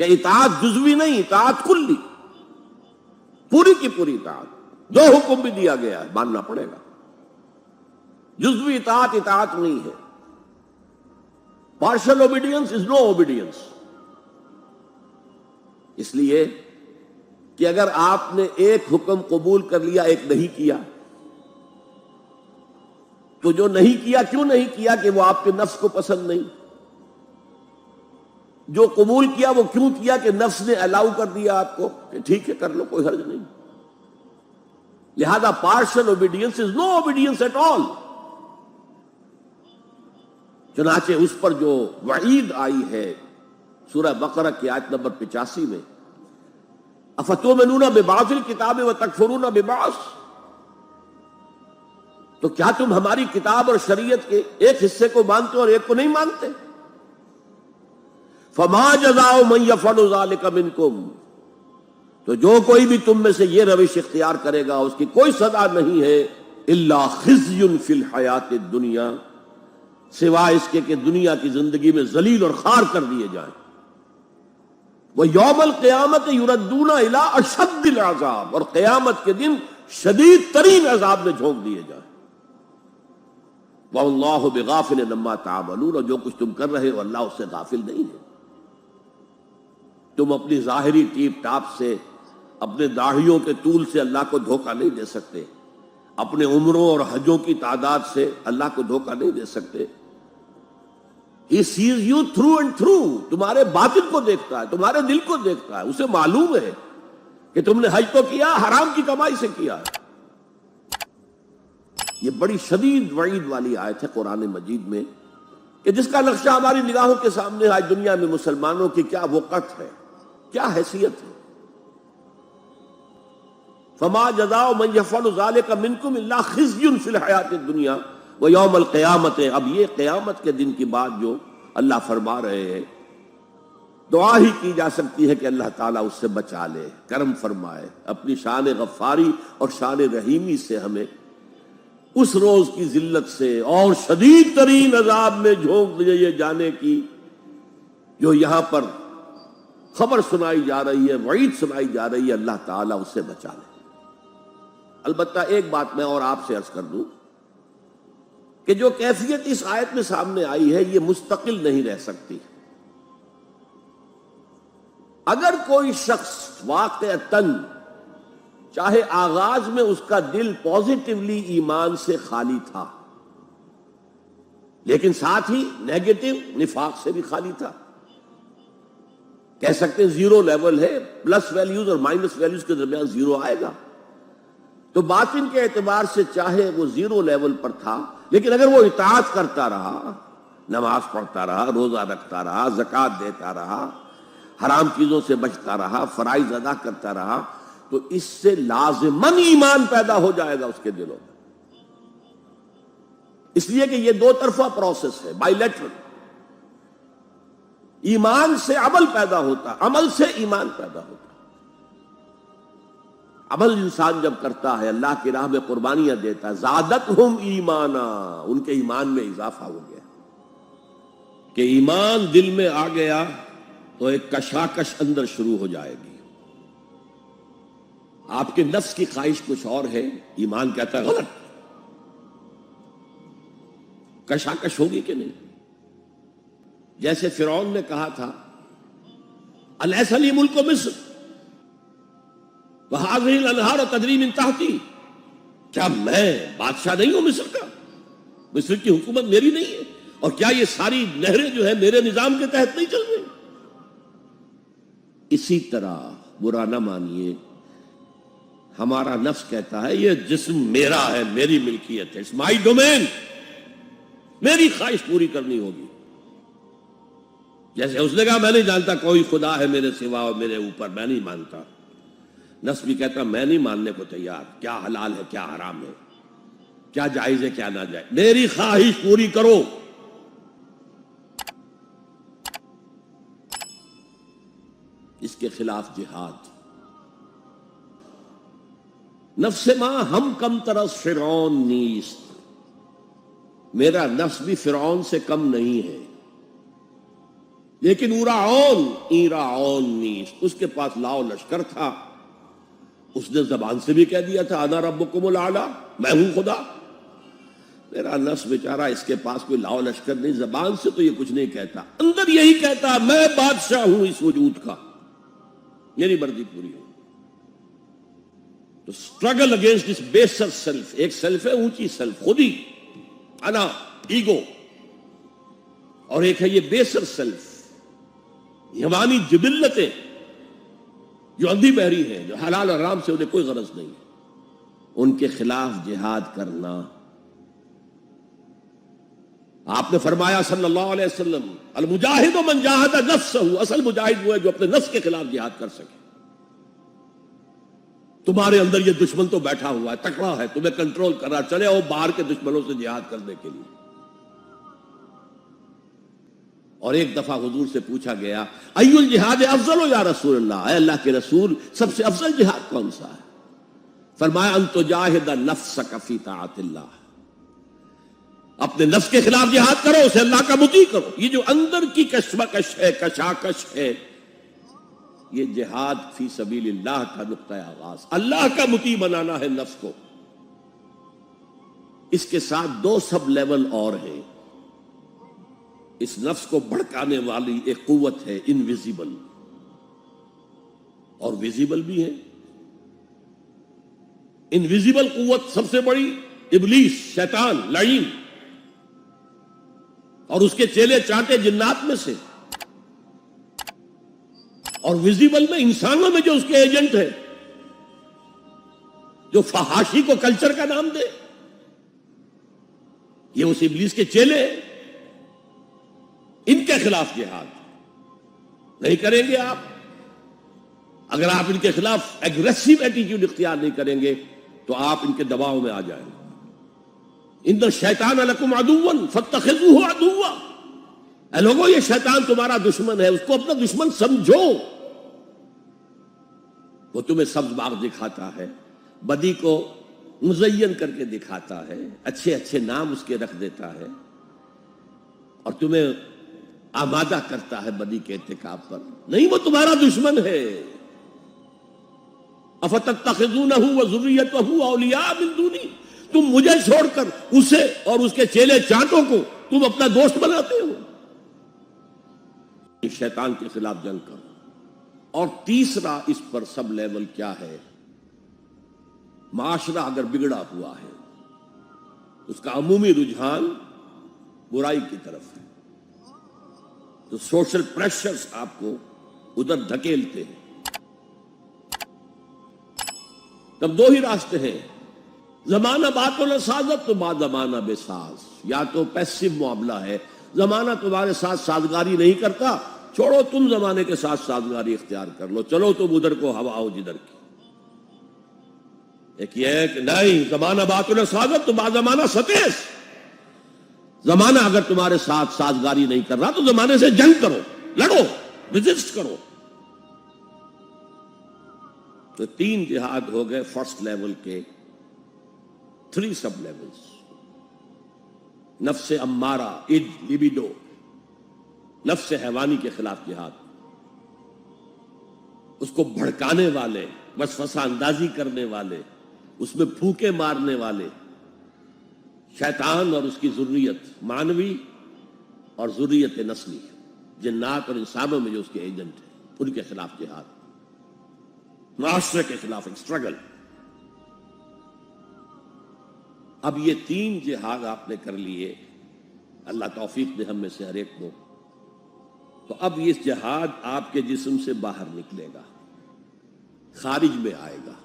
کہ اطاعت جزوی نہیں، اطاعت کلی، پوری کی پوری اطاعت، جو حکم بھی دیا گیا ہے ماننا پڑے گا۔ جزوی اطاعت اطاعت نہیں ہے۔ Partial obedience is no obedience. اس لیے کہ اگر آپ نے ایک حکم قبول کر لیا، ایک نہیں کیا، تو جو نہیں کیا کیوں نہیں کیا؟ کہ وہ آپ کے نفس کو پسند نہیں۔ جو قبول کیا وہ کیوں کیا؟ کہ نفس نے الاؤ کر دیا آپ کو کہ ٹھیک ہے کر لو، کوئی حرج نہیں۔ لہذا partial obedience is no obedience at all. چنانچہ اس پر جو وعید آئی ہے سورہ بقرہ کی آیت نمبر 85 میں، افتؤمنون ببعض الکتاب وتکفرون ببعض، تو کیا تم ہماری کتاب اور شریعت کے ایک حصے کو مانتے اور ایک کو نہیں مانتے؟ فما جزاء من يفعل ذلك منکم، تو جو کوئی بھی تم میں سے یہ روش اختیار کرے گا اس کی کوئی سزا نہیں ہے، الا خزي فی الحیات الدنیا، سوائے اس کے کہ دنیا کی زندگی میں ذلیل اور خوار کر دیے جائیں۔ وَيَوْمَ الْقِيَامَةِ يُرَدُّونَ إِلَىٰ أَشَدِّ الْعَذَابِ، اور قیامت کے دن شدید ترین عذاب میں جھونک دیے جائیں۔ وَاللَّهُ بِغَافِلٍ عَمَّا تَعْمَلُونَ، اور جو کچھ تم کر رہے ہو اللہ اس سے غافل نہیں ہے۔ تم اپنی ظاہری ٹیپ ٹاپ سے، اپنے داڑھیوں کے طول سے اللہ کو دھوکہ نہیں دے سکتے، اپنے عمروں اور حجوں کی تعداد سے اللہ کو دھوکہ نہیں دے سکتے۔ He sees you through and through، تمہارے باطن کو دیکھتا ہے، تمہارے دل کو دیکھتا ہے، اسے معلوم ہے کہ تم نے حج تو کیا، حرام کی کمائی سے کیا ہے۔ یہ بڑی شدید وعید والی آیت ہے قرآن مجید میں، کہ جس کا نقشہ ہماری نگاہوں کے سامنے آج دنیا میں مسلمانوں کی کیا وقت ہے، کیا حیثیت ہے۔ فما جزاء من يفعل ذلك منكم الا خزي في الحیات الدنیا ویوم القیامت۔ اب یہ قیامت کے دن کی بات جو اللہ فرما رہے ہیں، دعا ہی کی جا سکتی ہے کہ اللہ تعالیٰ اس سے بچا لے، کرم فرمائے، اپنی شان غفاری اور شان رحیمی سے ہمیں اس روز کی ذلت سے اور شدید ترین عذاب میں جھونک دیے جانے کی جو یہاں پر خبر سنائی جا رہی ہے، وعید سنائی جا رہی ہے، اللہ تعالیٰ اس سے بچا لے۔ البتہ ایک بات میں اور آپ سے عرض کر دوں کہ جو کیفیت اس آیت میں سامنے آئی ہے یہ مستقل نہیں رہ سکتی۔ اگر کوئی شخص واقعتاً چاہے آغاز میں اس کا دل پازیٹیولی ایمان سے خالی تھا، لیکن ساتھ ہی نیگیٹو نفاق سے بھی خالی تھا، کہہ سکتے ہیں زیرو لیول ہے، پلس ویلیوز اور مائنس ویلیوز کے درمیان زیرو آئے گا، تو باطن کے اعتبار سے چاہے وہ زیرو لیول پر تھا، لیکن اگر وہ اطاعت کرتا رہا، نماز پڑھتا رہا، روزہ رکھتا رہا، زکوٰۃ دیتا رہا، حرام چیزوں سے بچتا رہا، فرائض ادا کرتا رہا، تو اس سے لازماً ایمان پیدا ہو جائے گا اس کے دلوں میں۔ اس لیے کہ یہ دو طرفہ پروسیس ہے، بائی لیٹرل۔ ایمان سے عمل پیدا ہوتا، عمل سے ایمان پیدا ہوتا۔ عمل انسان جب کرتا ہے، اللہ کی راہ میں قربانیاں دیتا ہے، زادتہم ایمانا، ان کے ایمان میں اضافہ ہو گیا۔ کہ ایمان دل میں آ گیا تو ایک کشاکش اندر شروع ہو جائے گی۔ آپ کے نفس کی خواہش کچھ اور ہے، ایمان کہتا ہے غلط، کشاکش ہوگی کہ نہیں؟ جیسے فرعون نے کہا تھا الیس لی ملک مصر وہذہ الانہار تجری من تحتی، کیا میں بادشاہ نہیں ہوں مصر کا؟ مصر کی حکومت میری نہیں ہے؟ اور کیا یہ ساری نہریں جو ہے میرے نظام کے تحت نہیں چل رہی؟ اسی طرح برا نہ مانیے، ہمارا نفس کہتا ہے یہ جسم میرا ہے، میری ملکیت ہے، اٹس مائی ڈومین، میری خواہش پوری کرنی ہوگی۔ جیسے اس نے کہا میں نہیں جانتا کوئی خدا ہے میرے سوا اور میرے اوپر، میں نہیں مانتا، نفس بھی کہتا میں نہیں ماننے کو تیار، کیا حلال ہے کیا حرام ہے، کیا جائز ہے کیا ناجائز، میری خواہش پوری کرو۔ اس کے خلاف جہاد۔ نفس ماں ہم کم طرز فرعون نیست، میرا نفس بھی فرعون سے کم نہیں ہے۔ لیکن ایراعون نیست، اس کے پاس لاؤ لشکر تھا، اس نے زبان سے بھی کہہ دیا تھا انا ربکم الاعلی، میں ہوں خدا۔ میرا نفس بیچارہ اس کے پاس کوئی لاؤ لشکر نہیں، زبان سے تو یہ کچھ نہیں کہتا، اندر یہی کہتا میں بادشاہ ہوں اس وجود کا، میری مرضی پوری ہو۔ تو اسٹرگل اگینسٹ دس بیسر سیلف، ایک سیلف ہے اونچی سیلف، خود ہی انا، ایگو، اور ایک ہے یہ بیسر سیلف، ہماری جبلتیں جو اندھی بہری ہیں، جو حلال حرام سے انہیں کوئی غرض نہیں، ان کے خلاف جہاد کرنا۔ آپ نے فرمایا صلی اللہ علیہ وسلم المجاہد من جاہد نفسہ، اصل مجاہد وہ ہے جو اپنے نفس کے خلاف جہاد کر سکے۔ تمہارے اندر یہ دشمن تو بیٹھا ہوا ہے، تکڑا ہے، تمہیں کنٹرول کر رہا، چلے آؤ باہر کے دشمنوں سے جہاد کرنے کے لیے۔ اور ایک دفعہ حضور سے پوچھا گیا ای الجہاد افضل یا رسول اللہ، اے اللہ کے رسول سب سے افضل جہاد کون سا ہے؟ فرمایا ان تجاہد نفسک فی طاعت اللہ، اپنے نفس کے خلاف جہاد کرو، اسے اللہ کا مطیع کرو۔ یہ جو اندر کی کشمکش ہے، کشاکش ہے، یہ جہاد فی سبیل اللہ کا نقطہ آغاز، اللہ کا مطیع بنانا ہے نفس کو۔ اس کے ساتھ دو سب لیول اور ہیں۔ اس نفس کو بھڑکانے والی ایک قوت ہے انویزیبل، اور ویزیبل بھی ہے۔ انویزیبل قوت سب سے بڑی ابلیس، شیطان، لعین، اور اس کے چیلے چانٹے جنات میں سے، اور ویزیبل میں انسانوں میں جو اس کے ایجنٹ ہیں، جو فحاشی کو کلچر کا نام دے، یہ اس ابلیس کے چیلے ہیں۔ ان کے خلاف جہاد نہیں کریں گے آپ، اگر آپ ان کے خلاف ایگریسو ایٹیٹیوڈ اختیار نہیں کریں گے تو آپ ان کے دباؤ میں آ جائیں گے۔ ان الشیطان لکم عدو فاتخذوہ عدوا، اے لوگوں یہ شیطان تمہارا دشمن ہے، اس کو اپنا دشمن سمجھو۔ وہ تمہیں سبز باغ دکھاتا ہے، بدی کو مزین کر کے دکھاتا ہے، اچھے اچھے نام اس کے رکھ دیتا ہے، اور تمہیں آمادہ کرتا ہے بدی کے ارتکاب پر۔ نہیں، وہ تمہارا دشمن ہے۔ افتتخذونہ وذریتہ اولیاء من دونی، تم مجھے چھوڑ کر اسے اور اس کے چیلے چانٹوں کو تم اپنا دوست بناتے ہو۔ شیطان کے خلاف جنگ کرو۔ اور تیسرا اس پر سب لیول کیا ہے؟ معاشرہ اگر بگڑا ہوا ہے، اس کا عمومی رجحان برائی کی طرف ہے، تو سوشل پریشرز آپ کو ادھر دھکیلتے ہیں۔ تب دو ہی راستے ہیں، زمانہ بات و سازت تو بعد زمانہ بے ساز، یا تو پیسو معاملہ ہے، زمانہ تمہارے ساتھ سازگاری نہیں کرتا، چھوڑو تم زمانے کے ساتھ سازگاری اختیار کر لو، چلو تم ادھر کو ہوا ہو جدھر کی۔ ایک یہ ہے کہ نہیں، زمانہ بات و سازت تو بعد زمانہ ستیس، زمانہ اگر تمہارے ساتھ سازگاری نہیں کر رہا تو زمانے سے جنگ کرو، لڑو، ریزسٹ کرو۔ تو تین جہاد ہو گئے فرسٹ لیول کے، 3 سب لیولز۔ نفس امارہ، لبیڈو، نفس حیوانی کے خلاف جہاد، اس کو بھڑکانے والے، وسوسہ اندازی کرنے والے، اس میں پھونکے مارنے والے، شیطان اور اس کی ذریت مانوی اور ذریت نسلی، جنات اور انسانوں میں جو اس کے ایجنٹ ہیں، ان کے خلاف جہاد، معاشرے کے خلاف ایک اسٹرگل۔ اب یہ 3 جہاد آپ نے کر لیے، اللہ توفیق دے ہم میں سے ہر ایک کو، تو اب یہ جہاد آپ کے جسم سے باہر نکلے گا، خارج میں آئے گا۔